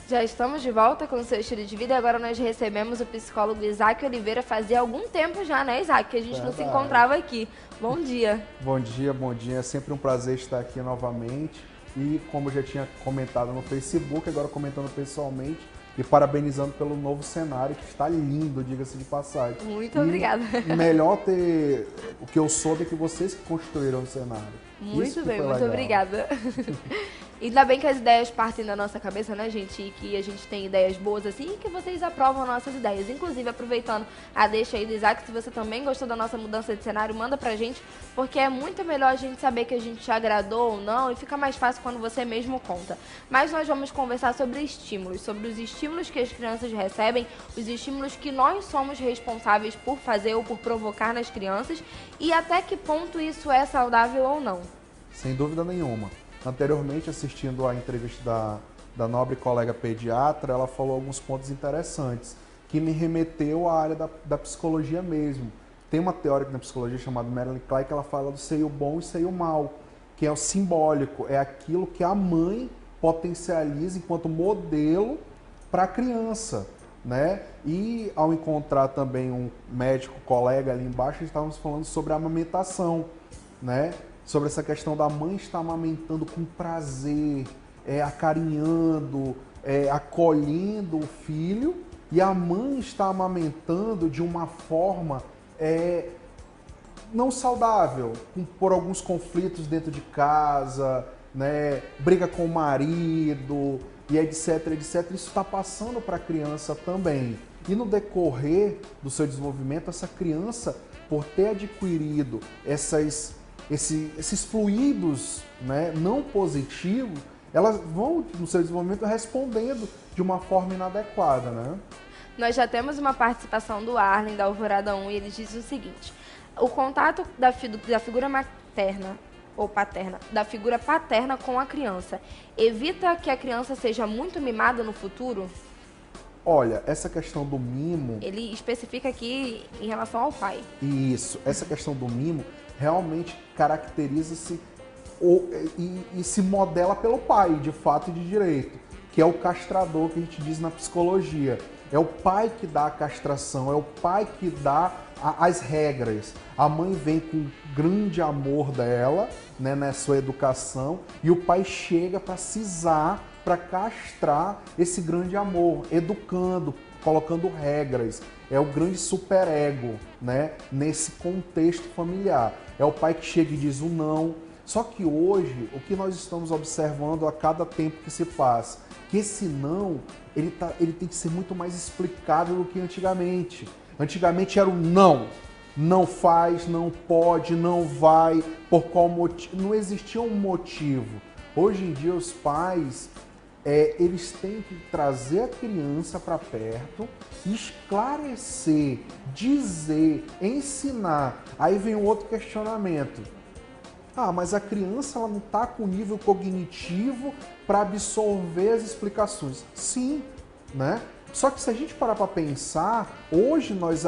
Já estamos de volta com o seu estilo de vida e agora nós recebemos o psicólogo Isaac Oliveira. Fazia algum tempo já, né, Isaac, que a gente não se encontrava aqui. Bom dia. Bom dia, bom dia. É sempre um prazer estar aqui novamente. E como eu já tinha comentado no Facebook, agora comentando pessoalmente e parabenizando pelo novo cenário, que está lindo, diga-se de passagem. Muito obrigada. Melhor ter o que eu soube é que vocês que construíram o cenário. Muito bem, muito obrigada. Ainda bem que as ideias partem da nossa cabeça, né, gente? E que a gente tem ideias boas assim e que vocês aprovam nossas ideias. Inclusive, aproveitando a deixa aí do Isaac, se você também gostou da nossa mudança de cenário, manda pra gente, porque é muito melhor a gente saber que a gente te agradou ou não e fica mais fácil quando você mesmo conta. Mas nós vamos conversar sobre estímulos, sobre os estímulos que as crianças recebem, os estímulos que nós somos responsáveis por fazer ou por provocar nas crianças e até que ponto isso é saudável ou não. Sem dúvida nenhuma. Anteriormente, assistindo a entrevista da nobre colega pediatra, ela falou alguns pontos interessantes, que me remeteu à área da psicologia mesmo. Tem uma teórica na psicologia chamada Marilyn Klein que ela fala do seio bom e seio mau, que é o simbólico, é aquilo que a mãe potencializa enquanto modelo para a criança, né? E ao encontrar também um médico colega ali embaixo, estávamos falando sobre a amamentação, né? Sobre essa questão da mãe estar amamentando com prazer, acarinhando, acolhendo o filho, e a mãe está amamentando de uma forma não saudável, por alguns conflitos dentro de casa, né? Briga com o marido, e etc, etc. Isso está passando para a criança também. E no decorrer do seu desenvolvimento, essa criança, por ter adquirido esses fluidos, né, não positivos, elas vão, no seu desenvolvimento, respondendo de uma forma inadequada, né? Nós já temos uma participação do Arlen, da Alvorada 1, e ele diz o seguinte: o contato da figura materna ou paterna, da figura paterna com a criança, evita que a criança seja muito mimada no futuro? Olha, essa questão do mimo... Ele especifica aqui em relação ao pai. Isso, essa questão do mimo realmente caracteriza-se e se modela pelo pai, de fato e de direito, que é o castrador que a gente diz na psicologia. É o pai que dá a castração, é o pai que dá as regras. A mãe vem com grande amor dela, né, na sua educação, e o pai chega para cisar, para castrar esse grande amor, educando, colocando regras. É o grande superego, né, nesse contexto familiar. É o pai que chega e diz o não. Só que hoje, o que nós estamos observando a cada tempo que se passa, que esse não, ele tem que ser muito mais explicado do que antigamente. Antigamente era o não. Não faz, não pode, não vai, por qual motivo. Não existia um motivo. Hoje em dia os pais... eles têm que trazer a criança para perto, esclarecer, dizer, ensinar. Aí vem um outro questionamento. Ah, mas a criança ela não está com nível cognitivo para absorver as explicações. Sim, né? Só que se a gente parar para pensar, hoje nós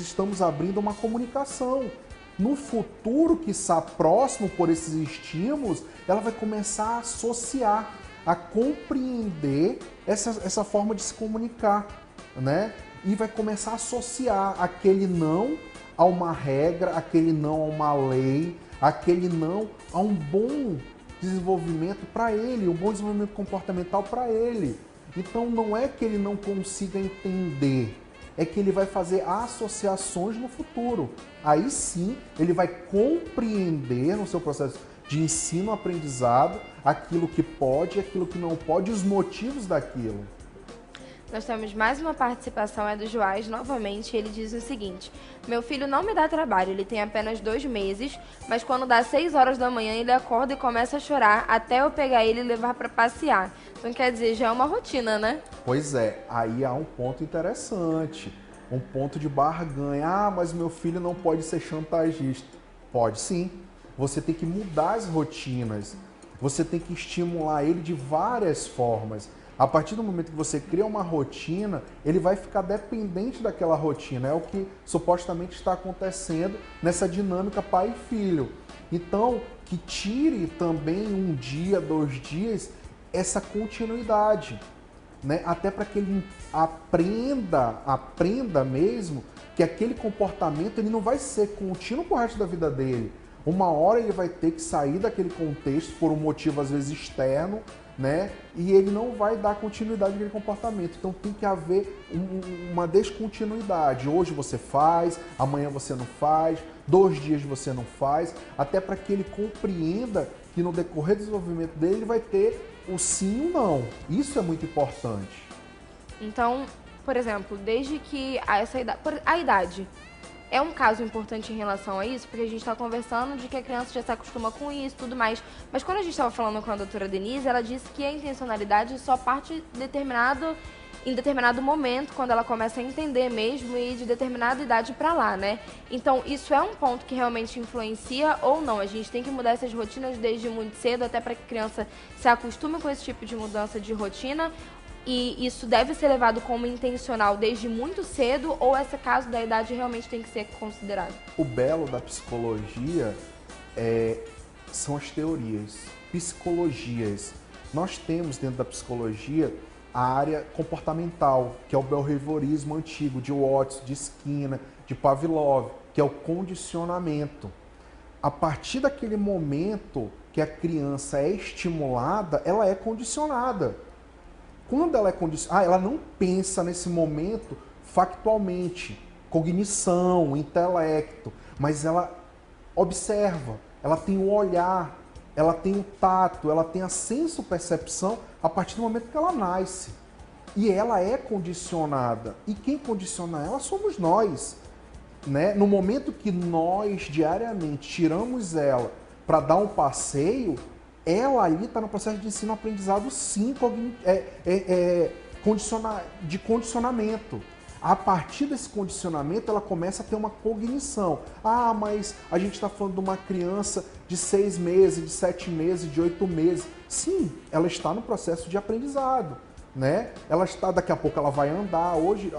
estamos abrindo uma comunicação. No futuro, que está próximo por esses estímulos, ela vai começar a associar, a compreender essa forma de se comunicar, né? E vai começar a associar aquele não a uma regra, aquele não a uma lei, aquele não a um bom desenvolvimento para ele, um bom desenvolvimento comportamental para ele. Então não é que ele não consiga entender, é que ele vai fazer associações no futuro. Aí sim, ele vai compreender no seu processo de ensino-aprendizado aquilo que pode e aquilo que não pode, os motivos daquilo. Nós temos mais uma participação, é do Joás, novamente, ele diz o seguinte: meu filho não me dá trabalho, ele tem apenas 2 meses, mas quando dá 6 horas da manhã ele acorda e começa a chorar até eu pegar ele e levar para passear. Então quer dizer, já é uma rotina, né? Pois é, aí há um ponto interessante, um ponto de barganha. Ah, mas meu filho não pode ser chantagista. Pode sim, você tem que mudar as rotinas, você tem que estimular ele de várias formas. A partir do momento que você cria uma rotina, ele vai ficar dependente daquela rotina. É o que supostamente está acontecendo nessa dinâmica pai e filho. Então, que tire também um dia, 2 dias, essa continuidade, né? Até para que ele aprenda mesmo que aquele comportamento ele não vai ser contínuo pro resto da vida dele. Uma hora ele vai ter que sair daquele contexto por um motivo às vezes externo, né? E ele não vai dar continuidade àquele comportamento. Então tem que haver uma descontinuidade. Hoje você faz, amanhã você não faz, 2 dias você não faz, até para que ele compreenda que no decorrer do desenvolvimento dele ele vai ter o sim e o não. Isso é muito importante. Então, por exemplo, desde que a idade é um caso importante em relação a isso, porque a gente está conversando de que a criança já se acostuma com isso e tudo mais. Mas quando a gente estava falando com a doutora Denise, ela disse que a intencionalidade só parte em determinado momento, quando ela começa a entender mesmo e de determinada idade para lá, né? Então, isso é um ponto que realmente influencia ou não? A gente tem que mudar essas rotinas desde muito cedo, até para que a criança se acostume com esse tipo de mudança de rotina? E isso deve ser levado como intencional desde muito cedo, ou esse caso da idade realmente tem que ser considerado? O belo da psicologia são as teorias, psicologias. Nós temos dentro da psicologia a área comportamental, que é o behaviorismo antigo, de Watson, de Skinner, de Pavlov, que é o condicionamento. A partir daquele momento que a criança é estimulada, ela é condicionada. Quando ela é condicionada, ela não pensa nesse momento factualmente, cognição, intelecto, mas ela observa, ela tem o olhar, ela tem o tato, ela tem a senso-percepção a partir do momento que ela nasce. E ela é condicionada. E quem condiciona ela somos nós, né? No momento que nós diariamente tiramos ela para dar um passeio, ela ali está no processo de ensino-aprendizado, sim, de condicionamento. A partir desse condicionamento, ela começa a ter uma cognição. Ah, mas a gente está falando de uma criança de 6 meses, de 7 meses, de 8 meses. Sim, ela está no processo de aprendizado, né? Ela está, daqui a pouco ela vai andar. Hoje,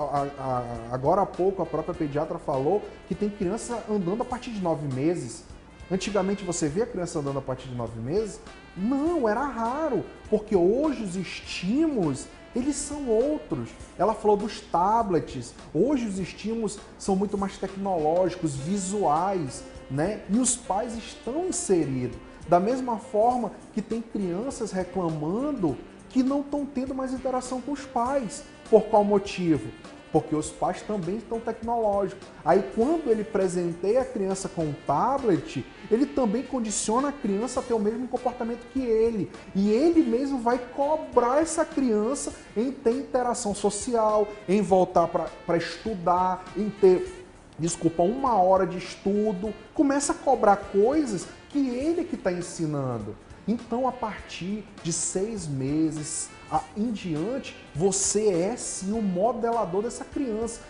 agora há pouco, a própria pediatra falou que tem criança andando a partir de 9 meses. Antigamente você via a criança andando a partir de 9 meses? Não, era raro, porque hoje os estímulos, eles são outros. Ela falou dos tablets, hoje os estímulos são muito mais tecnológicos, visuais, né? E os pais estão inseridos. Da mesma forma que tem crianças reclamando que não estão tendo mais interação com os pais. Por qual motivo? Porque os pais também estão tecnológicos. Aí quando ele presenteia a criança com um tablet, ele também condiciona a criança a ter o mesmo comportamento que ele. E ele mesmo vai cobrar essa criança em ter interação social, em voltar para estudar, em ter, 1 hora de estudo. Começa a cobrar coisas que ele que está ensinando. Então, a partir de 6 meses em diante, você é sim o modelador dessa criança.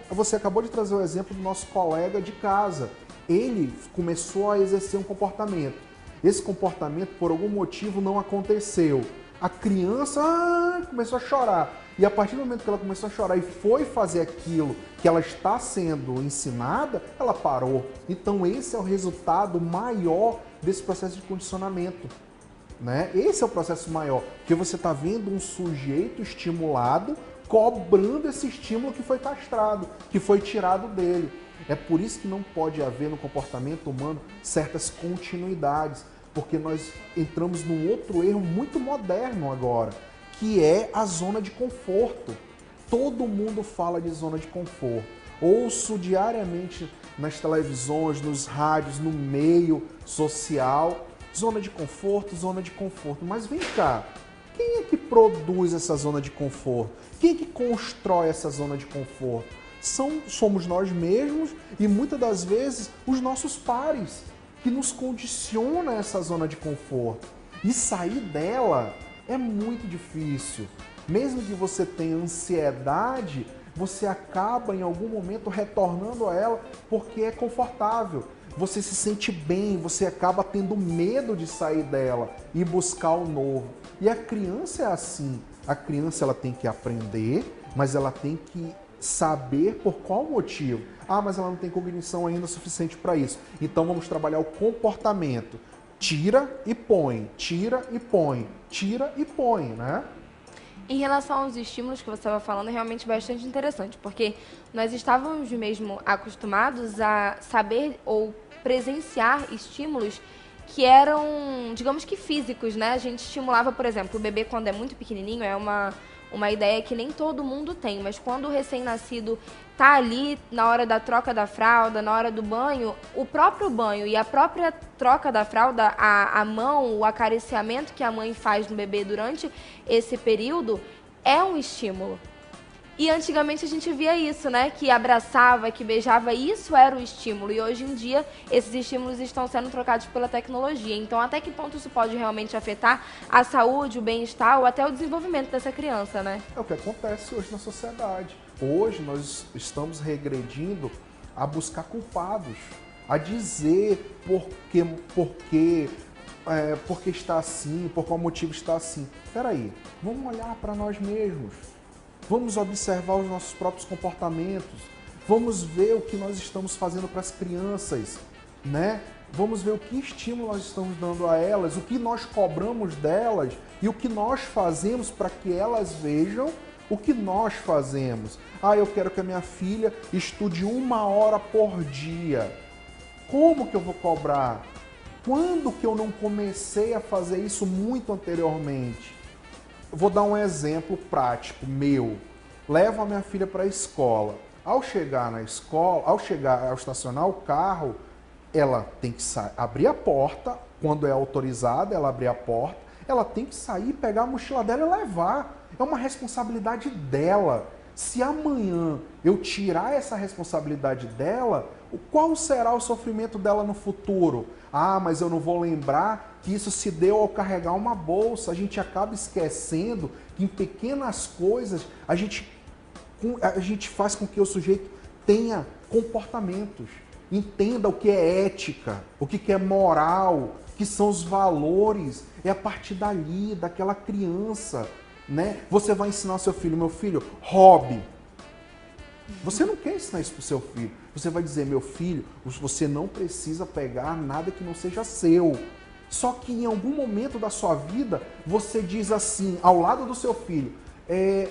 Você acabou de trazer o exemplo do nosso colega de casa. Ele começou a exercer um comportamento. Esse comportamento, por algum motivo, não aconteceu. A criança começou a chorar. E a partir do momento que ela começou a chorar e foi fazer aquilo que ela está sendo ensinada, ela parou. Então, esse é o resultado maior desse processo de condicionamento, né? Esse é o processo maior, porque você está vendo um sujeito estimulado cobrando esse estímulo que foi castrado, que foi tirado dele. É por isso que não pode haver no comportamento humano certas continuidades, porque nós entramos num outro erro muito moderno agora, que é a zona de conforto. Todo mundo fala de zona de conforto. Ouço diariamente nas televisões, nos rádios, no meio social, zona de conforto, zona de conforto. Mas vem cá, quem é que produz essa zona de conforto? Quem é que constrói essa zona de conforto? Somos nós mesmos e muitas das vezes os nossos pares, que nos condiciona essa zona de conforto. E sair dela é muito difícil. Mesmo que você tenha ansiedade, você acaba em algum momento retornando a ela porque é confortável. Você se sente bem, você acaba tendo medo de sair dela e buscar o novo. E a criança é assim. A criança ela tem que aprender, mas ela tem que saber por qual motivo. Ah, mas ela não tem cognição ainda suficiente para isso. Então vamos trabalhar o comportamento. Tira e põe, tira e põe, tira e põe, né? Em relação aos estímulos que você estava falando, é realmente bastante interessante, porque nós estávamos mesmo acostumados a saber ou presenciar estímulos que eram, digamos que físicos, né? A gente estimulava, por exemplo, o bebê quando é muito pequenininho, é uma ideia que nem todo mundo tem, mas quando o recém-nascido tá ali na hora da troca da fralda, na hora do banho, o próprio banho e a própria troca da fralda, a mão, o acariciamento que a mãe faz no bebê durante esse período é um estímulo. E antigamente a gente via isso, né? Que abraçava, que beijava, isso era o estímulo. E hoje em dia, esses estímulos estão sendo trocados pela tecnologia. Então, até que ponto isso pode realmente afetar a saúde, o bem-estar ou até o desenvolvimento dessa criança, né? É o que acontece hoje na sociedade. Hoje nós estamos regredindo a buscar culpados, a dizer porque está assim, por qual motivo está assim. Peraí, vamos olhar para nós mesmos. Vamos observar os nossos próprios comportamentos. Vamos ver o que nós estamos fazendo para as crianças, né? Vamos ver o que estímulo nós estamos dando a elas, o que nós cobramos delas e o que nós fazemos para que elas vejam o que nós fazemos. Ah, eu quero que a minha filha estude 1 hora por dia. Como que eu vou cobrar? Quando que eu não comecei a fazer isso muito anteriormente? Vou dar um exemplo prático meu. Levo a minha filha para a escola. Ao chegar na escola, ao estacionar o carro, ela tem que abrir a porta. Quando é autorizada, ela abrir a porta. Ela tem que sair, pegar a mochila dela e levar. É uma responsabilidade dela. Se amanhã eu tirar essa responsabilidade dela, qual será o sofrimento dela no futuro? Ah, mas eu não vou lembrar que isso se deu ao carregar uma bolsa. A gente acaba esquecendo que em pequenas coisas a gente faz com que o sujeito tenha comportamentos, entenda o que é ética, o que é moral, o que são os valores. É a partir dali, daquela criança, né? Você vai ensinar ao seu filho, meu filho, hobby. Você não quer ensinar isso para o seu filho. Você vai dizer, meu filho, você não precisa pegar nada que não seja seu. Só que em algum momento da sua vida, você diz assim, ao lado do seu filho,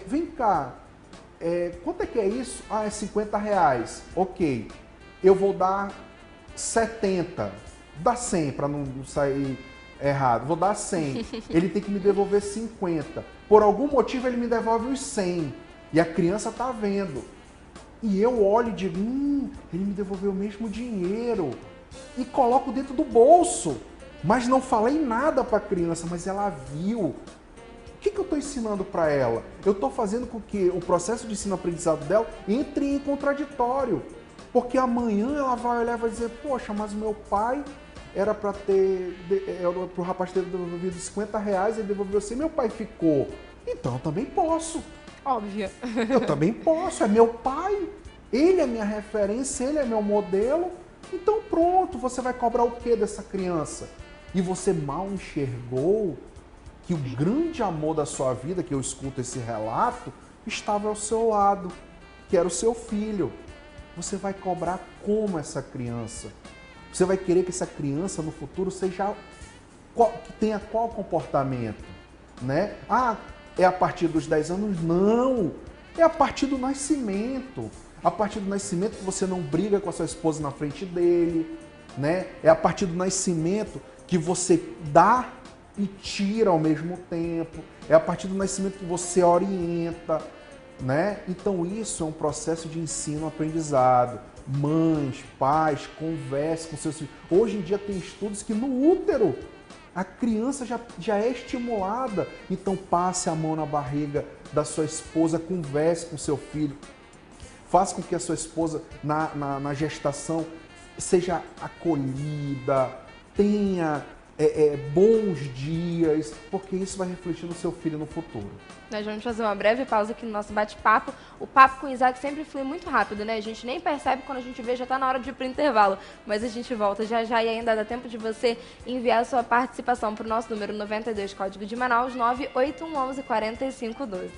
vem cá, quanto é que é isso? Ah, é R$50. Ok, eu vou dar 70. Dá 100 para não sair errado. Vou dar 100. Ele tem que me devolver 50. Por algum motivo ele me devolve os 100. E a criança está vendo. E eu olho e digo, ele me devolveu o mesmo dinheiro. E coloco dentro do bolso. Mas não falei nada para a criança, mas ela viu. O que eu estou ensinando para ela? Eu estou fazendo com que o processo de ensino-aprendizado dela entre em contraditório. Porque amanhã ela vai olhar e vai dizer, poxa, mas o meu pai era para o rapaz ter devolvido R$50, ele devolveu 100, meu pai ficou. Então eu também posso. Óbvio. Eu também posso, é meu pai. Ele é minha referência, ele é meu modelo. Então pronto, você vai cobrar o que dessa criança? E você mal enxergou que o grande amor da sua vida, que eu escuto esse relato, estava ao seu lado, que era o seu filho. Você vai cobrar como essa criança? Você vai querer que essa criança no futuro que tenha qual comportamento? Né? Ah, é a partir dos 10 anos? Não! É a partir do nascimento. A partir do nascimento que você não briga com a sua esposa na frente dele, né? É a partir do nascimento que você dá e tira ao mesmo tempo. É a partir do nascimento que você orienta, né? Então isso é um processo de ensino-aprendizado. Mães, pais, converse com seus filhos. Hoje em dia tem estudos que no útero a criança já é estimulada. Então passe a mão na barriga da sua esposa, converse com seu filho. Faça com que a sua esposa, na gestação, seja acolhida, tenha bons dias, porque isso vai refletir no seu filho no futuro. Nós vamos fazer uma breve pausa aqui no nosso bate-papo. O papo com o Isaac sempre flui muito rápido, né? A gente nem percebe, quando a gente vê já tá na hora de ir pro intervalo. Mas a gente volta já já e ainda dá tempo de você enviar a sua participação pro nosso número 92, código de Manaus, 98111 4512.